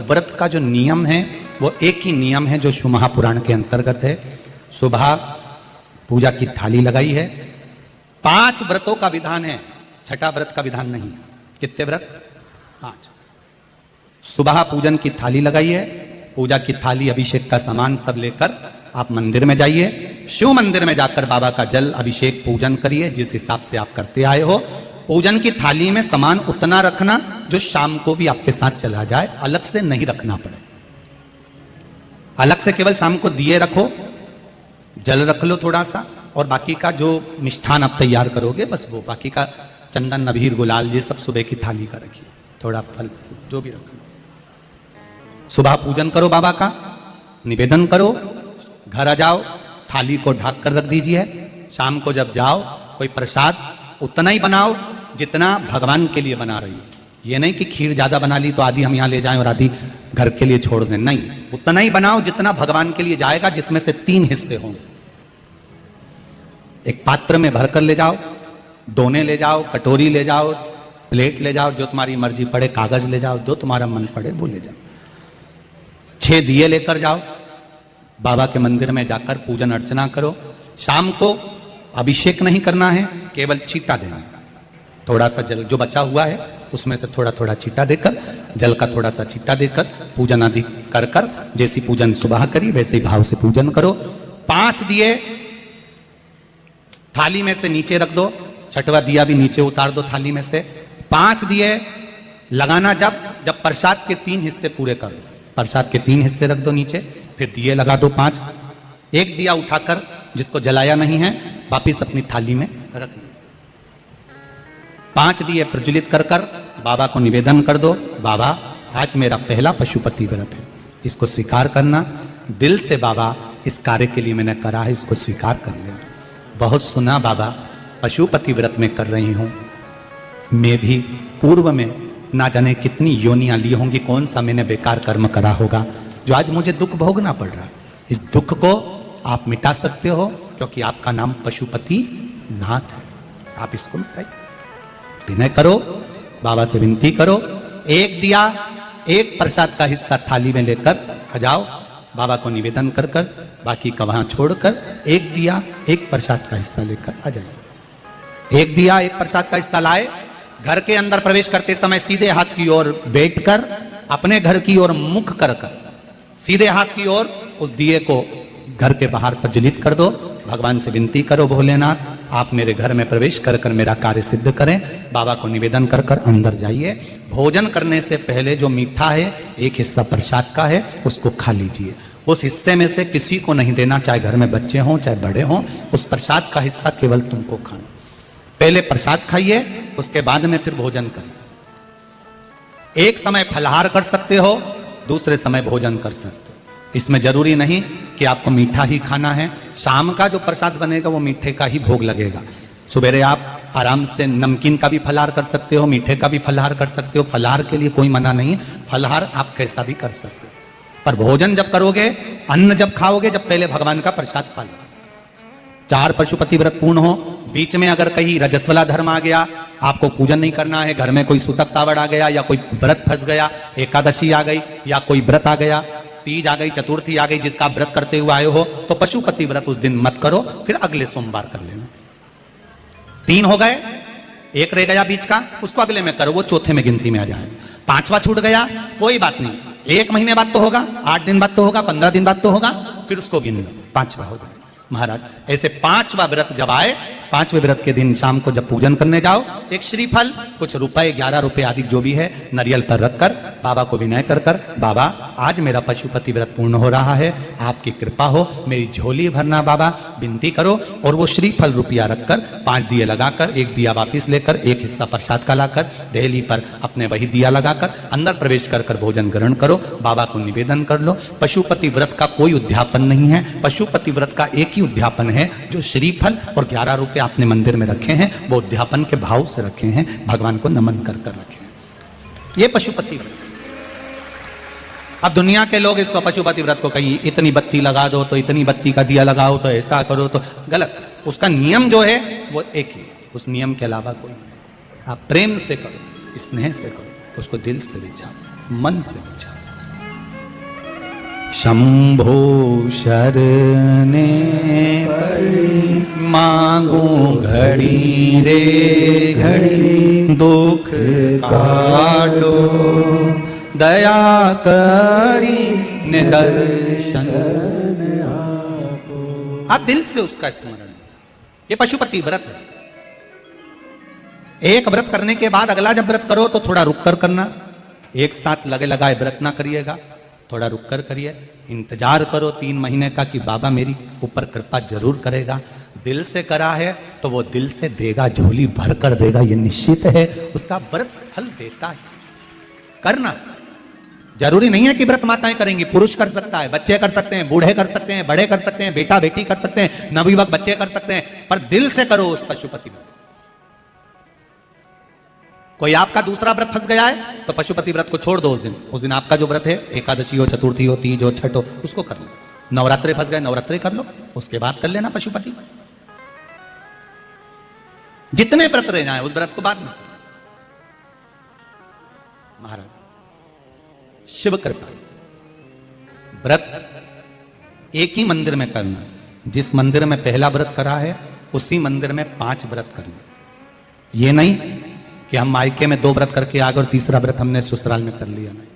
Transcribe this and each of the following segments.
व्रत का जो नियम है वो एक ही नियम है जो शिव महापुराण के अंतर्गत है। सुबह पूजा की थाली लगाई है। 5 व्रतों का विधान है, छठा व्रत का विधान नहीं है। कितने व्रत? 5। सुबह पूजन की थाली लगाई है। पूजा की थाली, अभिषेक का सामान सब लेकर आप मंदिर में जाइए। शिव मंदिर में जाकर बाबा का जल अभिषेक पूजन करिए जिस हिसाब से आप करते आए हो। पूजन की थाली में सामान उतना रखना जो शाम को भी आपके साथ चला जाए, अलग से नहीं रखना पड़े। अलग से केवल शाम को दिए रखो, जल रख लो थोड़ा सा, और बाकी का जो मिष्ठान आप तैयार करोगे बस वो, बाकी का चंदन अबीर गुलाल ये सब सुबह की थाली का रखिए, थोड़ा फल जो भी रख लो। सुबह पूजन करो, बाबा का निवेदन करो, घर आ जाओ, थाली को ढक कर रख दीजिए। शाम को जब जाओ कोई प्रसाद उतना ही बनाओ जितना भगवान के लिए बना रही है। ये नहीं कि खीर ज्यादा बना ली तो आधी हम यहाँ ले जाएं और आधी घर के लिए छोड़ दें, नहीं, उतना ही बनाओ जितना भगवान के लिए जाएगा, जिसमें से 3 हिस्से हों। एक पात्र में भरकर ले जाओ, दोने ले जाओ, कटोरी ले जाओ, प्लेट ले जाओ, जो तुम्हारी मर्जी पड़े, कागज ले जाओ, जो तुम्हारा मन पड़े वो ले जाओ। 6 दिए लेकर जाओ, बाबा के मंदिर में जाकर पूजन अर्चना करो। शाम को अभिषेक नहीं करना है, केवल छींटा देना है। थोड़ा सा जल जो बचा हुआ है उसमें से थोड़ा थोड़ा छींटा देकर, जल का थोड़ा सा छींटा देकर पूजन आदि कर कर, जैसी पूजन सुबह करी वैसे ही भाव से पूजन करो। 5 दिए थाली में से नीचे रख दो, 6वां दिया भी नीचे उतार दो थाली में से। 5 दिए लगाना जब प्रसाद के 3 हिस्से पूरे कर दो, प्रसाद के 3 हिस्से रख दो नीचे, फिर दिए लगा दो 5। एक दिया उठाकर जिसको जलाया नहीं है वापिस अपनी थाली में रख दो। 5 दिए प्रज्वलित कर कर बाबा को निवेदन कर दो, बाबा आज मेरा पहला पशुपति व्रत है, इसको स्वीकार करना। दिल से बाबा इस कार्य के लिए मैंने करा है, इसको स्वीकार कर लेना। बहुत सुना बाबा पशुपति व्रत में कर रही हूं, मैं भी पूर्व में ना जाने कितनी योनियां ली होंगी, कौन सा मैंने बेकार कर्म करा होगा जो आज मुझे दुख भोगना पड़ रहा है। इस दुख को आप मिटा सकते हो क्योंकि आपका नाम पशुपति नाथ है। आप इसको मिटाइए, विनय करो, बाबा से विनती करो। एक दिया, एक प्रसाद का हिस्सा थाली में लेकर आ जाओ, बाबा को निवेदन कर कर, बाकी का वहां छोड़कर एक दिया, एक प्रसाद का हिस्सा लेकर आ जाइए। एक दिया, एक प्रसाद का हिस्सा लाए, घर के अंदर प्रवेश करते समय सीधे हाथ की ओर बैठकर, अपने घर की ओर मुख कर कर सीधे हाथ की ओर उस दिए को घर के बाहर प्रज्वलित कर दो। भगवान से विनती करो, भोलेनाथ आप मेरे घर में प्रवेश कर कर मेरा कार्य सिद्ध करें। बाबा को निवेदन कर कर अंदर जाइए। भोजन करने से पहले जो मीठा है, एक हिस्सा प्रसाद का है, उसको खा लीजिए। उस हिस्से में से किसी को नहीं देना, चाहे घर में बच्चे हों चाहे बड़े हों। उस प्रसाद का हिस्सा केवल तुमको खाना। पहले प्रसाद खाइए, उसके बाद में फिर भोजन करिए। एक समय फलाहार कर सकते हो, दूसरे समय भोजन कर सकते हो। इसमें जरूरी नहीं कि आपको मीठा ही खाना है। शाम का जो प्रसाद बनेगा वो मीठे का ही भोग लगेगा। सुबेरे आप आराम से नमकीन का भी फलाहार कर सकते हो, मीठे का भी फलाहार कर सकते हो। फलाहार के लिए कोई मना नहीं है, फलाहार आप कैसा भी कर सकते हो। पर भोजन जब करोगे, अन्न जब खाओगे, जब पहले भगवान का प्रसाद पा लो। 4 पशुपति व्रत पूर्ण हो। बीच में अगर कहीं रजस्वला धर्म आ गया, आपको पूजन नहीं करना है, घर में कोई सूतक सावड़ आ गया, या कोई व्रत फंस गया, एकादशी आ गई, या कोई व्रत आ गया, तीज आ गई, चतुर्थी आ गई, जिसका व्रत करते हुए आए हो, तो पशुपति व्रत उस दिन मत करो, फिर अगले सोमवार कर लेना। 3 हो गए, एक रह गया बीच का, उसको अगले में करो, वो चौथे में गिनती में आ जाए। 5वां छूट गया, कोई बात नहीं, 1 महीने बाद तो होगा, 8 दिन बाद तो होगा, 15 दिन बाद तो होगा, फिर उसको गिन लो, 5वां हो जाए। महाराज ऐसे 5वां व्रत जब आए, 5वें व्रत के दिन शाम को जब पूजन करने जाओ, एक श्रीफल, कुछ रुपए, 11 रुपए आदि जो भी है, नारियल पर रखकर बाबा को विनय कर कर, बाबा आज मेरा पशुपति व्रत पूर्ण हो रहा है, आपकी कृपा हो, मेरी झोली भरना बाबा, विनती करो। और वो श्रीफल रुपया रखकर 5 दिए लगाकर, एक दिया वापिस लेकर, एक हिस्सा प्रसाद का लाकर देहली पर अपने वही दिया लगाकर अंदर प्रवेश कर कर भोजन ग्रहण करो। बाबा को निवेदन कर लो। पशुपति व्रत का कोई उद्यापन नहीं है, पशुपति व्रत का एक ही उद्यापन है, जो श्रीफल और 11 रुपए आपने मंदिर में रखे हैं, वो उद्यापन के भाव से रखे हैं, भगवान को नमन कर कर रखे हैं। ये पशुपति व्रत। अब दुनिया के लोग इसको पशुपति व्रत को कहीं इतनी बत्ती लगा दो, तो इतनी बत्ती का दिया लगाओ, तो ऐसा करो, तो गलत। उसका नियम जो है वो एक ही, उस नियम के अलावा कोई नहीं। आप प्रेम से करो, स्नेह से करो, उसको दिल से विचारो, मन से विचारो। शंभो शरणे पड़ी, मांगू घड़ी रे घड़ी, दुख काटो दया करी निदर्शन। आप दिल से उसका स्मरण, ये पशुपति व्रत है। एक व्रत करने के बाद अगला जब व्रत करो तो थोड़ा रुक कर करना, एक साथ लगे लगाए व्रत ना करिएगा, थोड़ा रुक कर करिए, इंतजार करो 3 महीने का कि बाबा मेरी ऊपर कृपा जरूर करेगा। दिल से करा है तो वो दिल से देगा, झोली भर कर देगा, ये निश्चित है, उसका व्रत फल देता है। करना जरूरी नहीं है कि व्रत माताएं करेंगी, पुरुष कर सकता है, बच्चे कर सकते हैं, बूढ़े कर सकते हैं, बड़े कर सकते हैं, बेटा बेटी कर सकते हैं, नवयुवक बच्चे कर सकते हैं, पर दिल से करो उस पशुपति व्रत। कोई आपका दूसरा व्रत फंस गया है तो पशुपति व्रत को छोड़ दो। उस दिन आपका जो व्रत है, एकादशी हो, चतुर्थी हो, तीज हो, छठ हो, उसको कर लो। नवरात्रे फंस गए, नवरात्रे कर लो, उसके बाद कर लेना पशुपति। जितने व्रत रह जाए उस व्रत को बाद में। महाराज शिव कृपा, व्रत एक ही मंदिर में करना। जिस मंदिर में पहला व्रत करा है उसी मंदिर में 5 व्रत करना। ये नहीं कि हम मायके में 2 व्रत करके आ गए और तीसरा व्रत हमने ससुराल में कर लिया। नहीं,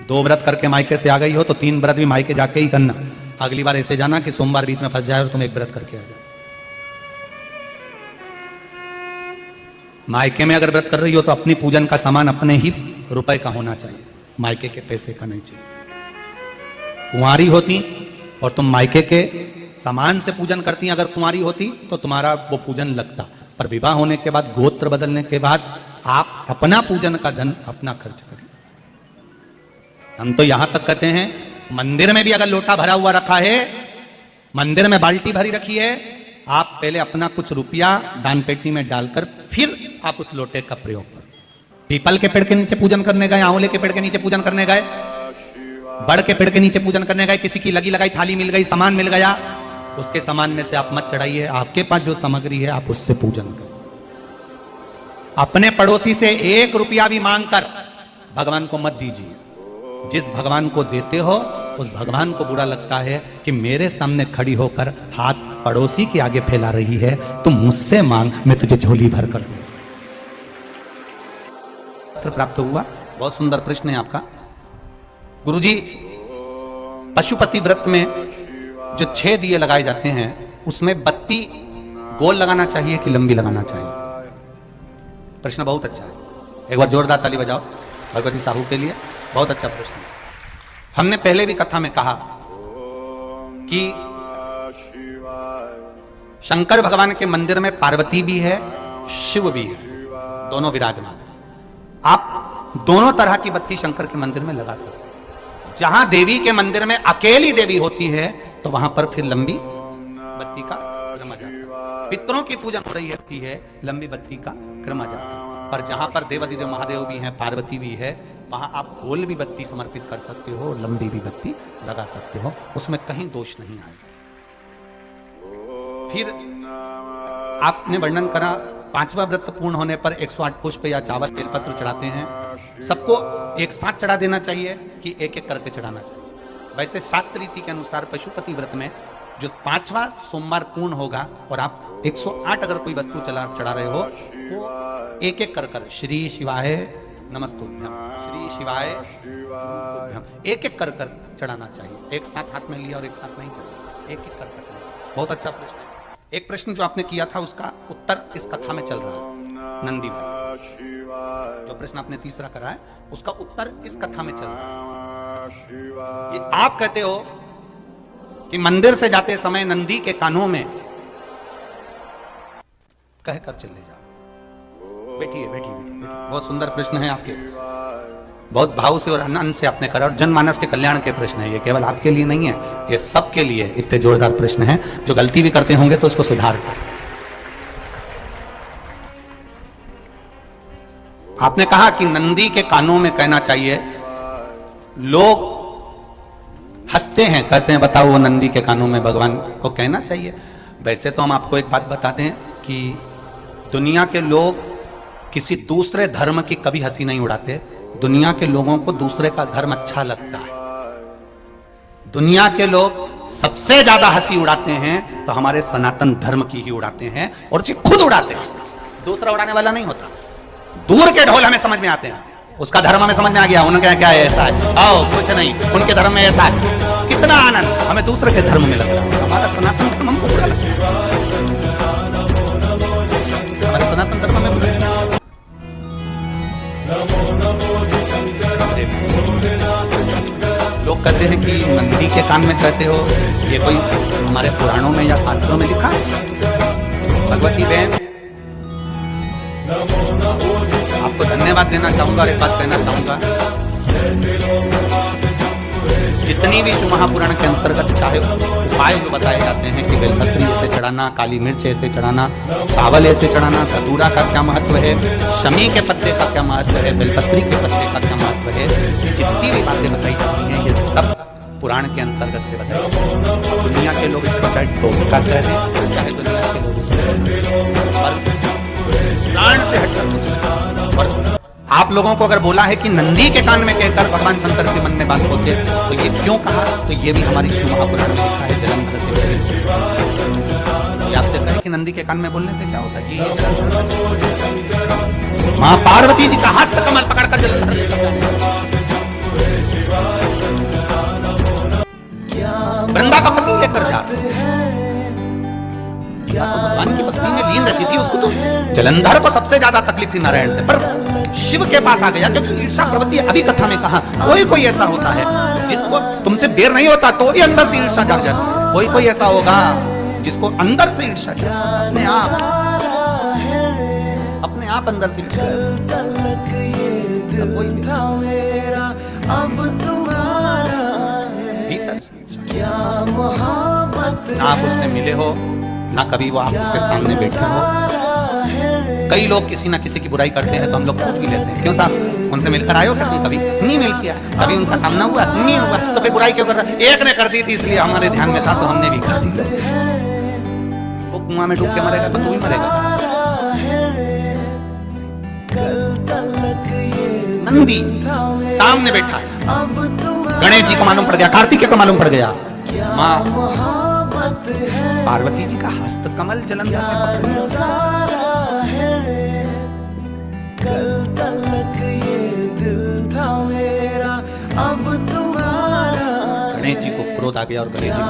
2 व्रत करके मायके से आ गई हो तो 3 व्रत भी मायके जाके ही करना। अगली बार ऐसे जाना कि सोमवार बीच में फंस जाए और तुम 1 व्रत करके आ जाओ। मायके में अगर व्रत कर रही हो तो अपनी पूजन का सामान अपने ही रुपए का होना चाहिए, मायके के पैसे का नहीं चाहिए। कुंवारी होती और तुम मायके के सामान से पूजन करती, अगर कुंवारी होती तो तुम्हारा वो पूजन लगता, पर विवाह होने के बाद, गोत्र बदलने के बाद आप अपना पूजन का धन अपना खर्च करें। हम तो यहां तक कहते हैं मंदिर में भी अगर लोटा भरा हुआ रखा है, मंदिर में बाल्टी भरी रखी है, आप पहले अपना कुछ रुपया दान पेटी में डालकर फिर आप उस लोटे का प्रयोग करो। पीपल के पेड़ के नीचे पूजन करने गए, आंवले के पेड़ के नीचे पूजन करने गए, बड़ के पेड़ के नीचे पूजन करने गए, किसी की लगी लगाई थाली मिल गई, सामान मिल गया, उसके सामान में से आप मत चढ़ाइए। आपके पास जो सामग्री है आप उससे पूजन करें। अपने पड़ोसी से 1 रुपया भी मांगकर भगवान को मत दीजिए। जिस भगवान को देते हो उस भगवान को बुरा लगता है कि मेरे सामने खड़ी होकर हाथ पड़ोसी के आगे फैला रही है, तुम मुझसे मांग, मैं तुझे झोली भर कर दूं। प्राप्त हुआ। बहुत सुंदर प्रश्न है आपका गुरुजी। पशुपति व्रत में जो 6 दिए लगाए जाते हैं उसमें बत्ती गोल लगाना चाहिए कि लंबी लगाना चाहिए? प्रश्न बहुत अच्छा है, एक बार जोरदार ताली बजाओ भगवती साहू के लिए। बहुत अच्छा प्रश्न है। हमने पहले भी कथा में कहा कि शंकर भगवान के मंदिर में पार्वती भी है, शिव भी है, दोनों विराजमान है। आप दोनों तरह की बत्ती शंकर के मंदिर में लगा सकते हैं। जहां देवी के मंदिर में अकेली देवी होती है तो वहां पर फिर लंबी बत्ती का क्रम आ जाता है। पितरों की पूजन हो रही होती है, लंबी बत्ती का क्रम आ जाता है। पर जहां पर देवादिदेव महादेव भी हैं, पार्वती भी है, वहां आप गोल भी बत्ती समर्पित कर सकते हो, लंबी भी बत्ती लगा सकते हो, उसमें कहीं दोष नहीं आएगा। फिर आपने वर्णन करा 5वां व्रत पूर्ण होने पर 108 पुष्प या चावल बेलपत्र चढ़ाते हैं। सबको एक साथ चढ़ा देना चाहिए कि एक एक करके चढ़ाना चाहिए? वैसे शास्त्र रीति के अनुसार पशुपति व्रत में जो 5वां सोमवार पूर्ण होगा और आप 108 अगर कोई वस्तु चढ़ा रहे हो तो एक एक कर श्री शिवाय नमस्तुभ्यम, श्री शिवाय नमस्तुभ्यम, एक एक कर चढ़ाना चाहिए। एक साथ हाथ में लिया और एक साथ नहीं चढ़ा, एक एक कर चढ़ाना। बहुत अच्छा प्रश्न है। एक प्रश्न जो आपने किया था उसका उत्तर इस कथा में चल रहा है, नंदी वाला। जो प्रश्न आपने तीसरा करा है उसका उत्तर इस कथा में चल रहा है। ये आप कहते हो कि मंदिर से जाते समय नंदी के कानों में कहकर चले जाओ। बैठिए बैठिए बैठिए। बहुत सुंदर प्रश्न है आपके, बहुत भाव से और आनंद से आपने करा, और जनमानस के कल्याण के प्रश्न है। ये केवल आपके लिए नहीं है, ये सबके लिए इतने जोरदार प्रश्न हैं। जो गलती भी करते होंगे तो उसको सुधार सकते। आपने कहा कि नंदी के कानों में कहना चाहिए। लोग हंसते हैं, कहते हैं बताओ वो नंदी के कानों में भगवान को कहना चाहिए। वैसे तो हम आपको एक बात बताते हैं कि दुनिया के लोग किसी दूसरे धर्म की कभी हंसी नहीं उड़ाते। दुनिया के लोगों को दूसरे का धर्म अच्छा लगता है। दुनिया के लोग सबसे ज्यादा हंसी उड़ाते हैं तो हमारे सनातन धर्म की ही उड़ाते हैं, और उसे खुद उड़ाते हैं, दूसरा उड़ाने वाला नहीं होता। दूर के ढोल हमें समझ में आते हैं, उसका धर्म हमें समझ में आ गया, उनका क्या है ऐसा है, आओ कुछ नहीं, उनके धर्म में ऐसा है, कितना आनंद हमें दूसरे के धर्म में लगता है। हमारा सनातन धर्म हमको बुरा लगता है, हमारे सनातन धर्म में बुरा लगता है। लोग कहते हैं कि नंदी के कान में कहते हो, ये कोई हमारे पुराणों में या शास्त्रों में लिखा है? भगवती बहन, आपको धन्यवाद देना चाहूंगा और एक बात कहना चाहूंगा, जितनी भी शिव महापुराण के अंतर्गत चाहे उपाय जो बताए जाते हैं कि बेलपत्री ऐसे चढ़ाना, काली मिर्च ऐसे चढ़ाना, चावल ऐसे चढ़ाना, धतूरा का क्या महत्व है, शमी के पत्ते का क्या महत्व है, बेलपत्री के पत्ते का क्या महत्व है, ये जितनी भी बातें बताई जाती हैं ये सब पुराण के अंतर्गत से बताई जाती है। दुनिया के लोग इसको चाहे टोटका कह दें, चाहे दुनिया के लोग इसको पुराण से हटकर कुछ नहीं। और आप लोगों को अगर बोला है कि नंदी के कान में कहकर भगवान शंकर के मन में बात पहुंचे, तो ये क्यों कहा, तो ये भी हमारी शिव महापुराण में लिखा है, जलंधर के चरित्र। ये आपसे कहे कि नंदी के कान में बोलने से क्या होता है, ये जलंधर मां पार्वती जी का हस्त कमल पकड़कर जलंधर लेकर वृंदा का पति लेकर जा, तो भगवान की भक्ति में लीन रहती थी, उसको तो जलंधर को सबसे ज्यादा तकलीफ थी नारायण से, पर शिव के पास आ गया, क्योंकि ईर्षा प्रवृत्ति अभी कथा में कहा, कोई ऐसा होता है जिसको तुमसे बेर नहीं होता तो भी अंदर से ईर्षा जाग जाती है, कोई ऐसा होगा जिसको अंदर से ईर्षा अपने आप अंदर से भीतर से ना आप उससे मिले हो, ना कभी वो आप उसके सामने बैठे हो। कई लोग किसी ना किसी की बुराई करते हैं तो हम लोग पूछ भी लेते हैं, क्यों साहब उनसे मिलकर आए हो क्या तुम? कभी नहीं मिल किया, कभी उनका सामना हुआ नहीं हुआ, तो फिर बुराई क्यों कर रहा? एक ने कर दी थी इसलिए हमारे ध्यान में था तो हमने भी कर दी। वो कुआं में डूब के मरेगा तो तू भी मरेगा। नंदी सामने बैठा है, गणेश जी को मालूम पड़ गया, कार्तिकेय को मालूम पड़ गया, माँ पार्वती जी का हस्त कमल जलंधर में पकड़ लिया। गणेश जी को क्रोध आ गया और गणेश जी को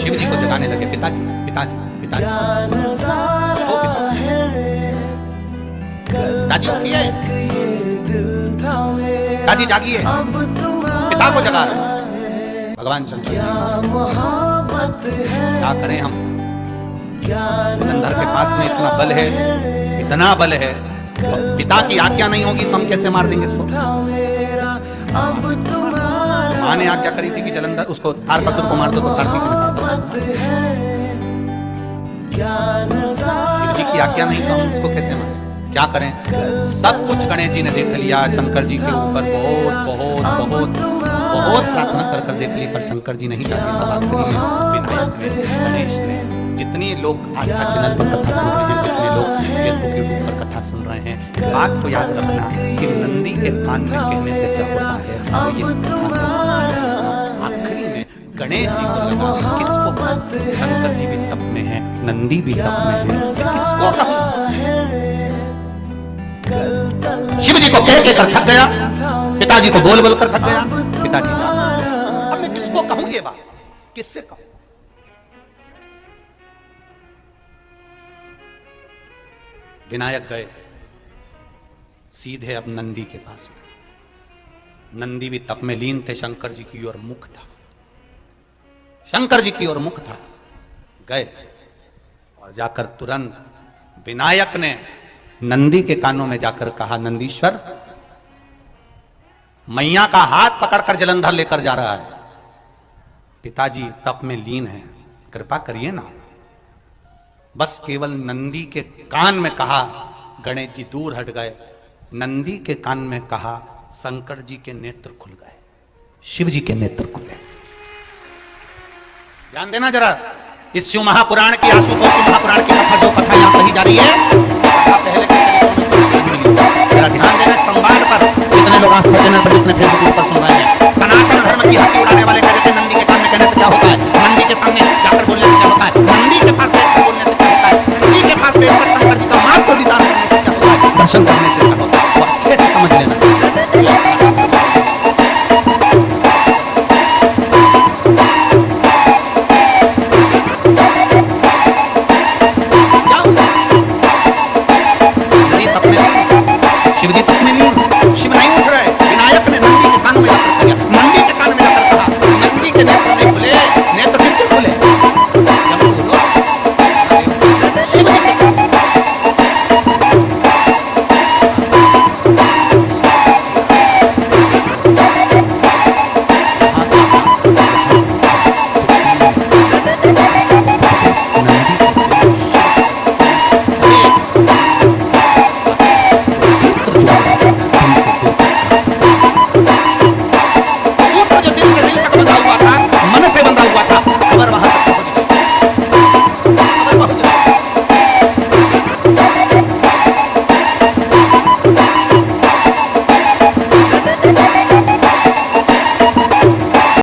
शिव जी को जगाने लगे, पिताजी पिताजी पिताजी, पिताजी उठिए, पिताजी जागिए, पिता को जगा रहे। भगवान शंकर क्या करें हम, जलंधर के पास में इतना बल है, इतना बल है, तो पिता की आज्ञा नहीं होगी तो हम कैसे मार देंगे इसको? माँ ने आज्ञा करी थी कि जलंधर उसको तारकासुर को मार दो, तो कार्तिक शिव जी की आज्ञा नहीं तो हम उसको कैसे मारें? क्या करें? सब कुछ गणेश जी ने देख लिया, शंकर जी के ऊपर बहुत बहुत बहुत बहुत प्रार्थना कर कर देख ली, पर शंकर जी नहीं चाहते। विनायक ने, गणेश ने, जितने लोग आस्था चैनल पर कथा सुन रहे हैं, जितने लोग फेसबुक यूट्यूब पर कथा सुन रहे हैं, बात को याद रखना कि नंदी के कान में कहने से क्या होता है, तो इस कथा से आखिरी में गणेश जी को लगा, किसको? शंकर जी भी तप में है, नंदी भी तप में है, किसको कहूं? शिव जी को कह के कर थक गया, पिताजी को बोल बोल कर थक गया, पिताजी अब मैं किसको कहूं ये बात, किससे कहूं? विनायक गए सीधे अब नंदी के पास में। नंदी भी तप में लीन थे, शंकर जी की ओर मुख था, शंकर जी की ओर मुख था। गए और जाकर तुरंत विनायक ने नंदी के कानों में जाकर कहा, नंदीश्वर मैया का हाथ पकड़कर जलंधर लेकर जा रहा है, पिताजी तप में लीन है, कृपा करिए ना। बस केवल नंदी के कान में कहा, गणेश जी दूर हट गए, नंदी के कान में कहा, शंकर जी के नेत्र खुल गए, शिव जी के नेत्र खुले। ध्यान देना जरा, इस शिव महापुराण की, आशुतोष शिव महापुराण की कथा, जो कथा यहां कही जा रही है, पहले रहेगा, ध्यान देना इस संवाद पर। जितने लोग आस्था चैनल पर, जितने फेसबुक पर सुन रहे हैं, सनातन धर्म की हंसी उड़ाने वाले कहते हैं नंदी के कान में कहने से क्या होता है, नंदी के सामने जाकर बोलने से क्या होता है, नंदी के पास बैठकर बोलने से क्या होता है, नंदी के पास बैठकर शंकर जी का मार्ग को दीदार करने से क्या होता है, दर्शन करने से